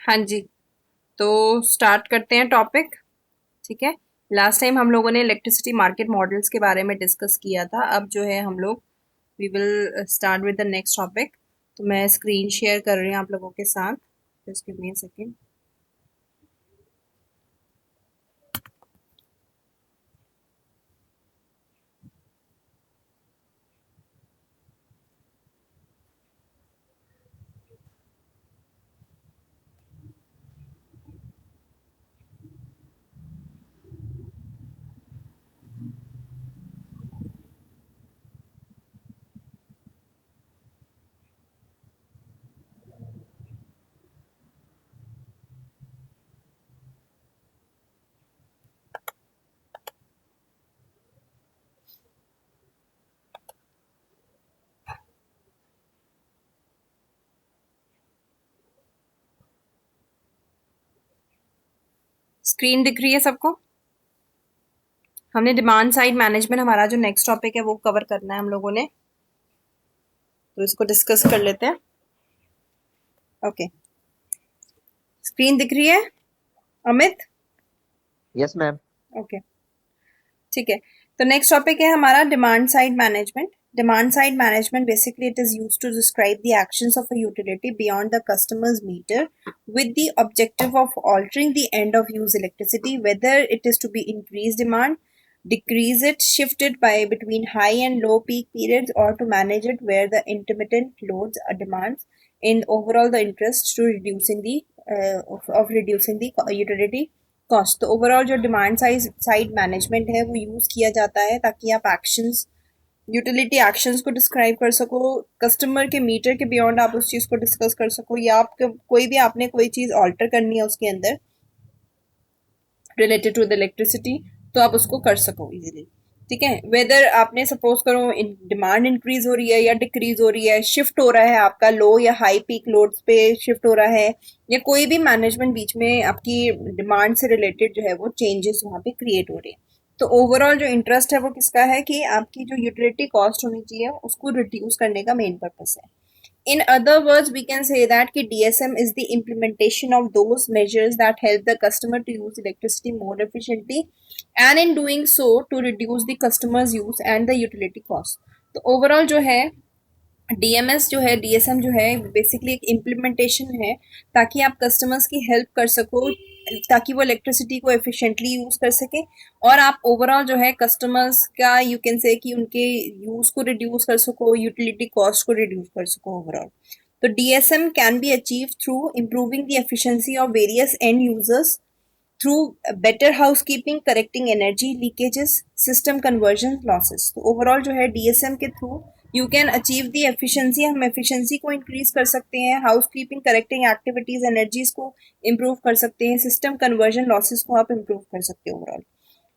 हाँ जी। तो स्टार्ट करते हैं टॉपिक। ठीक है। लास्ट टाइम हम लोगों ने इलेक्ट्रिसिटी मार्केट मॉडल्स के बारे में डिस्कस किया था। अब जो है हम लोग we will start with the next topic. तो मैं स्क्रीन शेयर कर रही हूँ आप लोगों के साथ। Just give me a second. Screen दिख रही है सबको? हमने डिमांड साइड मैनेजमेंट, हमारा जो नेक्स्ट टॉपिक है वो कवर करना है हम लोगों ने। तो इसको डिस्कस कर लेते हैं। ओके। स्क्रीन दिख रही है अमित? Yes ma'am. ओके। ठीक है। तो नेक्स्ट टॉपिक है हमारा demand side management. Demand side management basically it is used to describe the actions of a utility beyond the customers meter with the objective of altering the end of use electricity, whether it is to be increase demand, decrease it, shift it by between high and low peak periods, or to manage it where the intermittent loads are demands in overall the interest to reducing the of reducing the utility cost. तो overall जो demand side management है वो use किया जाता है ताकि आप actions, utility actions को डिस्क्राइब कर सको। कस्टमर के मीटर के बियॉन्ड आप उस चीज को डिस्कस कर सको, या आप कोई भी आपने कोई चीज ऑल्टर करनी है उसके अंदर रिलेटेड टू द इलेक्ट्रिसिटी, तो आप उसको कर सको इजीली। ठीक है। वेदर आपने सपोज करो डिमांड इंक्रीज हो रही है या डिक्रीज हो रही है, शिफ्ट हो रहा है आपका लो या हाई पीक लोड्स पे शिफ्ट हो रहा है, या कोई भी मैनेजमेंट बीच में आपकी डिमांड से रिलेटेड जो है वो चेंजेस वहाँ पे क्रिएट हो रहे हैं। तो ओवरऑल जो इंटरेस्ट है वो किसका है कि आपकी जो यूटिलिटी कॉस्ट होनी चाहिए उसको रिड्यूस करने का मेन पर्पस है। In other words, we can say that ki DSM is the implementation of those measures that help the customer to use electricity more efficiently, and in doing so to reduce the customer's use and the utility cost. तो overall जो है DMs जो है, DSM जो है, basically एक implementation है ताकि आप कस्टमर्स की हेल्प कर सको, ताकि वो इलेक्ट्रिसिटी को एफिशिएंटली यूज कर सके, और आप ओवरऑल जो है कस्टमर्स का यू कैन से कि उनके यूज को रिड्यूस कर सको, यूटिलिटी कॉस्ट को रिड्यूस कर सको ओवरऑल। तो DSM can be achieve through improving the efficiency of various and users through better housekeeping, correcting energy leakages, system conversion losses। तो ओवरऑल जो है डीएसएम के through you can achieve the efficiency, हम efficiency को increase कर सकते हैं, house keeping correcting activities energies को इम्प्रूव कर सकते हैं, सिस्टम कन्वर्जन लॉसेस को आप इम्प्रूव कर सकते हो overall.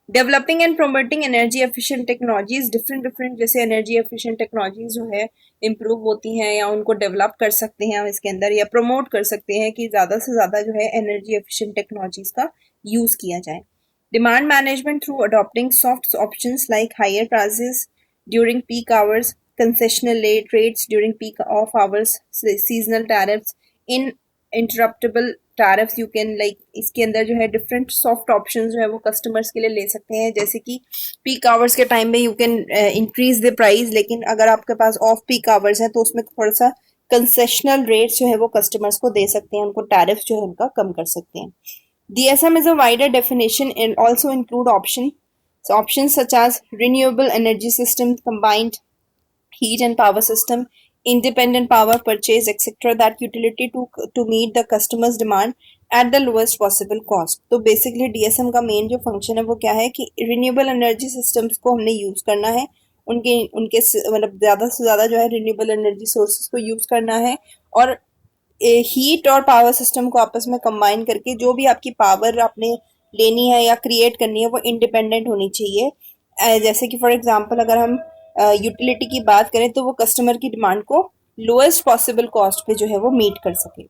Developing and promoting energy efficient technologies, different different जैसे एनर्जी एफिशिएंट टेक्नोलॉजीज जो है इम्प्रूव होती हैं या उनको डेवलप कर सकते हैं हम इसके अंदर, या प्रमोट कर सकते हैं कि ज़्यादा से ज़्यादा जो है एनर्जी एफिशिएंट टेक्नोलॉजीज का यूज़ किया जाए। Demand management through adopting soft options like higher prices during peak hours, concessional rates during peak off hours, seasonal tariffs, in interruptible tariffs. You can like इसके अंदर जो है डिफरेंट सॉफ्ट ऑप्शंस जो है वो कस्टमर्स के लिए ले सकते हैं, जैसे कि पीक आवर्स के टाइम में you can increase the price, लेकिन अगर आपके पास ऑफ पीक आवर्स है तो उसमें थोड़ा सा कंसेशनल रेट्स जो है वो कस्टमर्स को दे सकते हैं, उनको टैरिफ जो है उनका कम कर सकते हैं। DSM is a wider definition and also include options such as renewable energy system, combined heat and power system, independent power purchase, etc. that utility to meet the customer's demand at the lowest possible cost। तो basically DSM का main जो function है वो क्या है कि renewable energy systems को हमने यूज करना है, उनके उनके मतलब ज़्यादा से ज़्यादा जो है रिन्यूएबल एनर्जी सोर्सेज को यूज करना है, और हीट और पावर सिस्टम को आपस में कंबाइन करके जो भी आपकी पावर आपने लेनी है या क्रिएट करनी है वो इंडिपेंडेंट होनी चाहिए। जैसे कि फॉर एग्जांपल अगर हम यूटिलिटी की बात करें तो वो कस्टमर की डिमांड को लोएस्ट पॉसिबल कॉस्ट पे जो है वो मीट कर सके।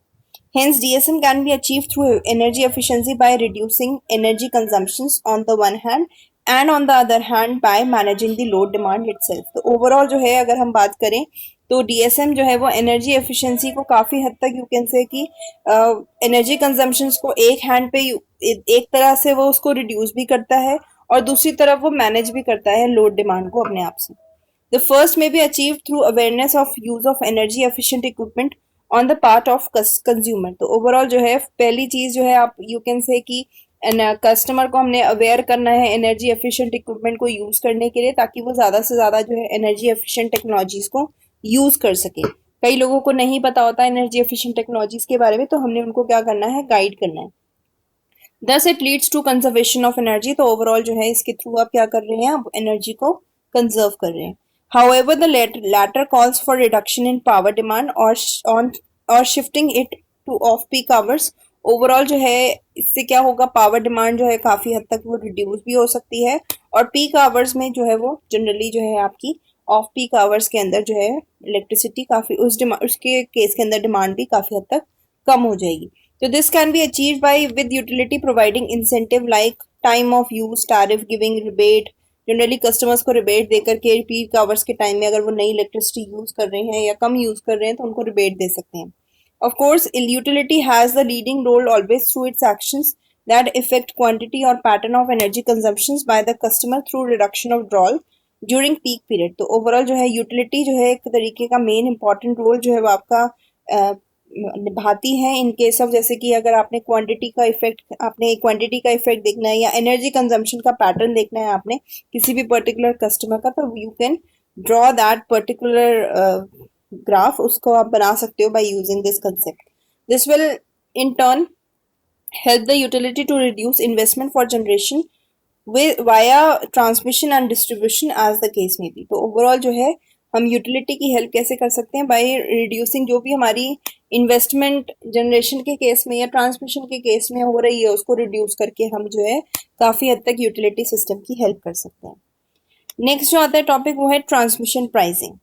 Hence, DSM can be achieved through energy efficiency by reducing energy consumptions on the one hand and on the other hand by managing the load demand itself। तो overall जो है अगर हम बात करें तो डीएसएम जो है वो एनर्जी एफिशिएंसी को काफ़ी हद तक यू कैन से कि एनर्जी कंजम्पशंस को एक हैंड पे एक तरह से वो उसको रिड्यूस भी करता है और दूसरी तरफ वो मैनेज भी करता है लोड डिमांड को अपने आप से। द फर्स्ट में be achieve through awareness of use of energy efficient equipment on the part of consumer. तो ओवरऑल जो है पहली चीज जो है आप यू कैन से कि कस्टमर को हमने अवेयर करना है एनर्जी एफिशिएंट इक्विपमेंट को यूज करने के लिए, ताकि वो ज्यादा से ज्यादा जो है एनर्जी एफिशिएंट टेक्नोलॉजीज को यूज कर सके। कई लोगों को नहीं पता होता एनर्जी एफिशिएंट टेक्नोलॉजीज के बारे में, तो हमने उनको क्या करना है, गाइड करना है। Thus it leads to conservation of energy. तो ओवरऑल जो है इसके थ्रू आप क्या कर रहे हैं, आप एनर्जी को कंजर्व कर रहे हैं। However, the latter calls for reduction in power demand or shifting it to off-peak hours. Overall जो है इससे क्या होगा, पावर डिमांड जो है काफी हद तक वो रिड्यूस भी हो सकती है और पीक आवर्स में जो है वो जनरली जो है आपकी ऑफ पीक आवर्स के अंदर जो है इलेक्ट्रिसिटी काफी उसके केस के अंदर डिमांड भी काफी हद तक कम हो जाएगी। तो this can be achieve by with utility providing incentive like time of use, tariff, giving rebate. Generally customers को रिबेट देकर के पीक आवर्स के टाइम में अगर वो नई इलेक्ट्रिसिटी यूज कर रहे हैं या कम यूज कर रहे हैं तो उनको रिबेट दे सकते हैं। Of course, utility has the leading role always through its actions that affect quantity or pattern of energy consumptions by the customer through reduction of drawal during peak period। तो overall जो है utility जो है एक तरीके का main important role जो है वो आपका निभाती है इन केस ऑफ, जैसे कि अगर आपने क्वांटिटी का इफेक्ट देखना है या एनर्जी कंजम्पशन का पैटर्न देखना है आपने किसी भी पर्टिकुलर कस्टमर का, तो you can draw that particular graph, उसको आप बना सकते हो by using this concept. This will in turn help the utility to reduce investment for generation via transmission and distribution as the case may be. तो overall जो है हम utility की हेल्प कैसे कर सकते हैं, बाय रिड्यूसिंग जो भी हमारी इन्वेस्टमेंट जनरेशन के केस में या ट्रांसमिशन के केस में हो रही है उसको रिड्यूस करके हम जो है काफ़ी हद तक यूटिलिटी सिस्टम की हेल्प कर सकते हैं। नेक्स्ट जो आता है टॉपिक वो है transmission pricing.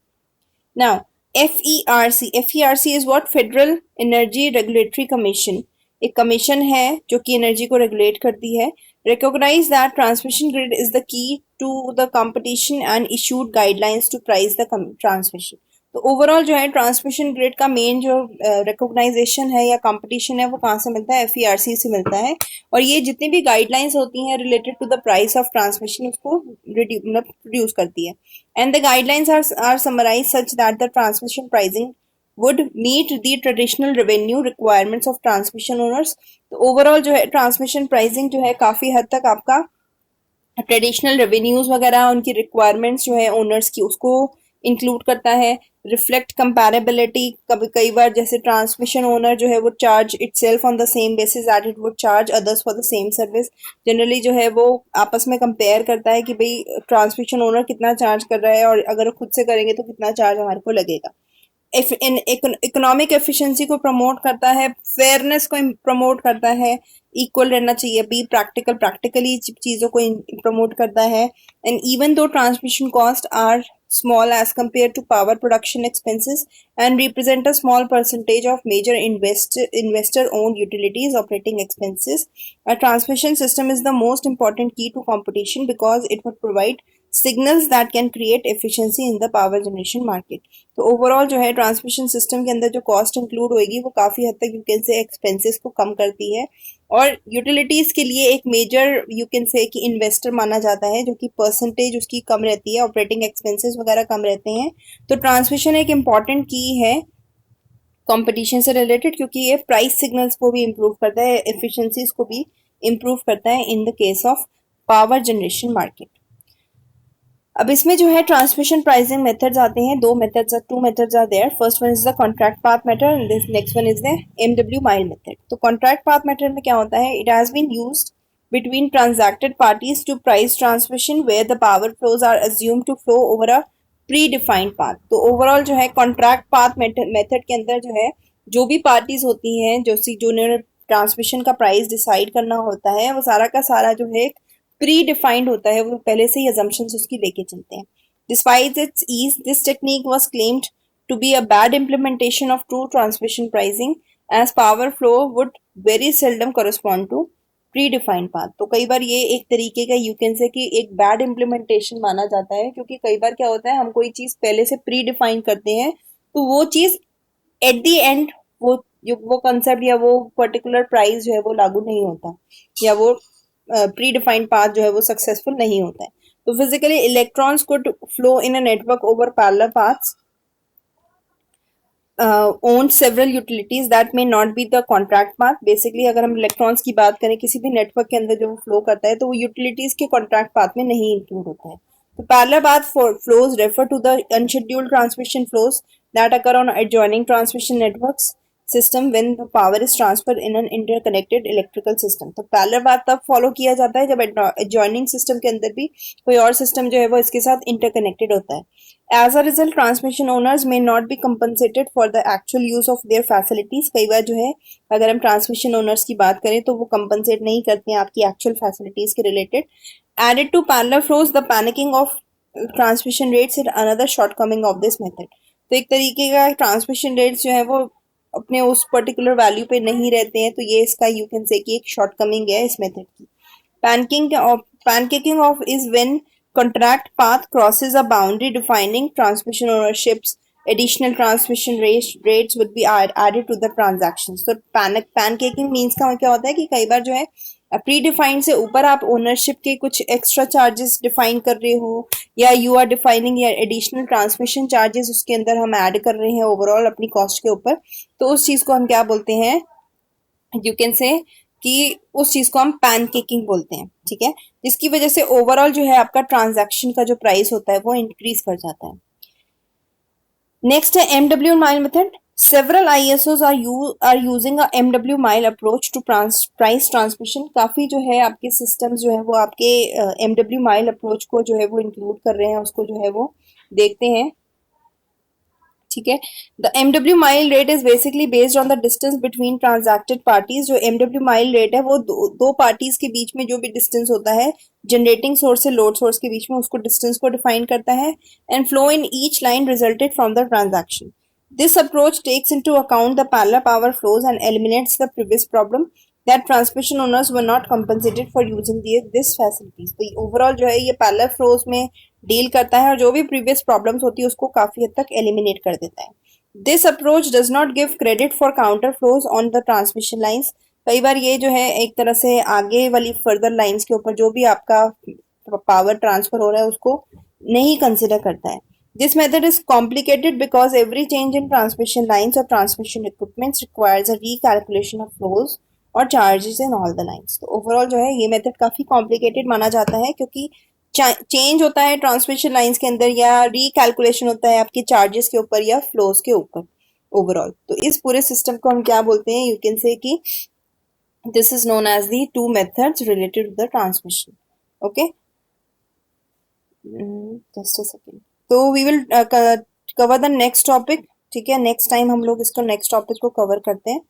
Now FERC is what, federal energy regulatory commission. एक कमीशन है जो कि एनर्जी को रेगुलेट करती है। Recognize that transmission grid is the key to the competition and issued guidelines to price the transmission। तो ओवरऑल जो है ट्रांसमिशन ग्रिड का मेन जो रिकॉग्नाइजेशन है या कंपटीशन है वो कहाँ से मिलता है, FERC से मिलता है। और ये जितनी भी गाइडलाइंस होती हैं related to the price of transmission उसको प्रोड्यूस करती है। And the guidelines are summarise such that the transmission pricing would meet the traditional revenue requirements of transmission owners। तो ओवरऑल जो है ट्रांसमिशन प्राइसिंग जो है काफ़ी हद तक आपका ट्रेडिशनल रेवेन्यूज वगैरह उनकी रिक्वायरमेंट्स जो है ओनर्स की उसको इंक्लूड करता है। रिफ्लेक्ट कंपैरेबिलिटी, कभी कई बार जैसे ट्रांसमिशन ओनर जो है वो charge itself on the same basis that it would charge others for the same service. Generally जो है वो आपस में कंपेयर करता है कि भाई ट्रांसमिशन ओनर कितना चार्ज कर रहा है और अगर खुद से करेंगे तो कितना चार्ज हमारे को लगेगा। इकोनॉमिक एफिशिएंसी को प्रमोट करता है, फेयरनेस को प्रमोट करता है, इक्वल रहना चाहिए, बी प्रैक्टिकली चीज़ों को प्रमोट करता है। And even though transmission cost are small as compared to power production expenses and represent a small percentage of major investor owned utilities operating expenses, a transmission system is the most important key to competition because it would provide signals that can create efficiency in the power generation market। तो overall जो है transmission system के अंदर जो cost include होगी वो काफ़ी हद तक यू कैन से एक्सपेंसेस को कम करती है और यूटिलिटीज़ के लिए एक मेजर यू कैन से कि इन्वेस्टर माना जाता है, जो कि परसेंटेज उसकी कम रहती है, ऑपरेटिंग एक्सपेंसेस वगैरह कम रहते हैं। तो ट्रांसमिशन एक इम्पॉर्टेंट की है कंपटीशन से रिलेटेड, क्योंकि ये प्राइस सिग्नल्स को भी इम्प्रूव करता है, एफिशिएंसीज को भी इम्प्रूव करता है in the case of power generation market. अब इसमें जो है ट्रांसमिशन प्राइसिंग मेथड्स आते हैं, two methods are there. First one is the contract path method and this next one is the MW mile method. तो contract path method में क्या होता है, it has been used between transacted parties to price transmission where the power flows are assumed to flow over a predefined path। तो overall जो है contract path method के अंदर जो है जो भी पार्टीज होती हैं जो ट्रांसमिशन का प्राइस डिसाइड करना होता है वो सारा का सारा जो है प्री डिफाइंड होता है, वो पहले से ही assumptions उसकी लेके चलते हैं। Despite its ease, this technique was claimed to be a bad implementation of true transmission pricing as power flow would very seldom correspond to predefined path. तो कई बार ये एक तरीके का यू कैन से कि एक बैड इम्प्लीमेंटेशन माना जाता है, क्योंकि कई बार क्या होता है हम कोई चीज़ पहले से प्री डिफाइन करते हैं तो वो चीज एट द एंड वो कंसेप्ट या वो पर्टिकुलर प्राइस जो है वो लागू नहीं होता, या वो प्री डिफाइंड पाथ जो है वो सक्सेसफुल नहीं होता है. तो physically electrons could flow in a network over parallel paths own several utilities that may not be the contract path. Basically अगर हम इलेक्ट्रॉन्स की बात करें किसी भी नेटवर्क के अंदर जो वो फ्लो करता है तो वो यूटिलिटीज के कॉन्ट्रैक्ट पाथ में नहीं इंक्लूड होता है. तो parallel path flows refer to the unscheduled transmission flows that occur on adjoining transmission networks system when the power is transferred in an interconnected electrical system. तो पैरेलल पाथ तब follow किया जाता है जब adjoining सिस्टम के अंदर भी कोई और सिस्टम जो है वो इसके साथ इंटरकनेक्टेड होता है. As a result, transmission owners may not be compensated for the actual use of their facilities. कई बार जो है अगर हम ट्रांसमिशन ओनर्स की बात करें तो वो कंपनसेट नहीं करते हैं आपकी एक्चुअल फैसिलिटीज के related. Added to parallel flows, the panicking of transmission rates is another shortcoming of this method. तो एक तरीके का ट्रांसमिशन रेट्स जो है वो अपने उस पर्टिकुलर वैल्यू पे नहीं रहते हैं, तो ये इसका यू कैन से कि एक शॉर्टकमिंग है इस मेथड की. Pancaking off is when contract path crosses a boundary defining transmission ownerships. Additional transmission rates would be added to the transactions. तो pancaking means का क्या होता है कि कई बार जो है प्री डिफाइंड से ऊपर आप ओनरशिप के कुछ एक्स्ट्रा चार्जेस डिफाइन कर रहे हो, या यू आर डिफाइनिंग या एडिशनल ट्रांसमिशन चार्जेस उसके अंदर हम ऐड कर रहे हैं ओवरऑल अपनी कॉस्ट के ऊपर, तो उस चीज को हम क्या बोलते हैं, यू कैन से कि उस चीज को हम पैनकेकिंग बोलते हैं. ठीक है, जिसकी वजह से ओवरऑल जो है आपका ट्रांजैक्शन का जो प्राइस होता है वो इंक्रीज कर जाता है. नेक्स्ट है MW mile method. Several ISOs are using a MW mile approach to price transmission. काफी जो है आपके सिस्टम्स जो है वो आपके एमडब्ल्यू माइल अप्रोच को जो है वो इंक्लूड कर रहे हैं, उसको जो है वो देखते हैं. ठीक है, the MW mile rate is basically based on the distance between transacted parties. जो एमडब्ल्यू माइल रेट है वो दो पार्टीज के बीच में जो भी डिस्टेंस होता है जनरेटिंग सोर्स से लोड सोर्स के बीच में, उसको डिस्टेंस को डिफाइन करता है. And flow in each line resulted from the transaction. This approach takes into account the parallel power flows and eliminates the previous problem that transmission owners were not compensated for using this facilities. तो overall जो है ये parallel flows में deal करता है और जो भी previous problems होती है उसको काफी हद तक eliminate कर देता है. This approach does not give credit for counter flows on the transmission lines. कई बार ये जो है एक तरह से आगे वाली further lines के ऊपर जो भी आपका power transfer हो रहा है उसको नहीं consider करता है. This method is complicated because every change in transmission lines or transmission equipments requires a recalculation of flows or charges in all the lines. तो overall जो है ये method काफी complicated माना जाता है क्योंकि चेंज होता है ट्रांसमिशन लाइंस के अंदर या रिकैलकुलेशन होता है आपके चार्जेस के ऊपर या फ्लोज के ऊपर ओवरऑल. तो इस पूरे सिस्टम को हम क्या बोलते हैं, यू कैन से कि this is known as the two methods related to the transmission. Okay, just a second. तो we will cover the next topic. ठीक है, नेक्स्ट टाइम हम लोग इसको नेक्स्ट टॉपिक को कवर करते हैं.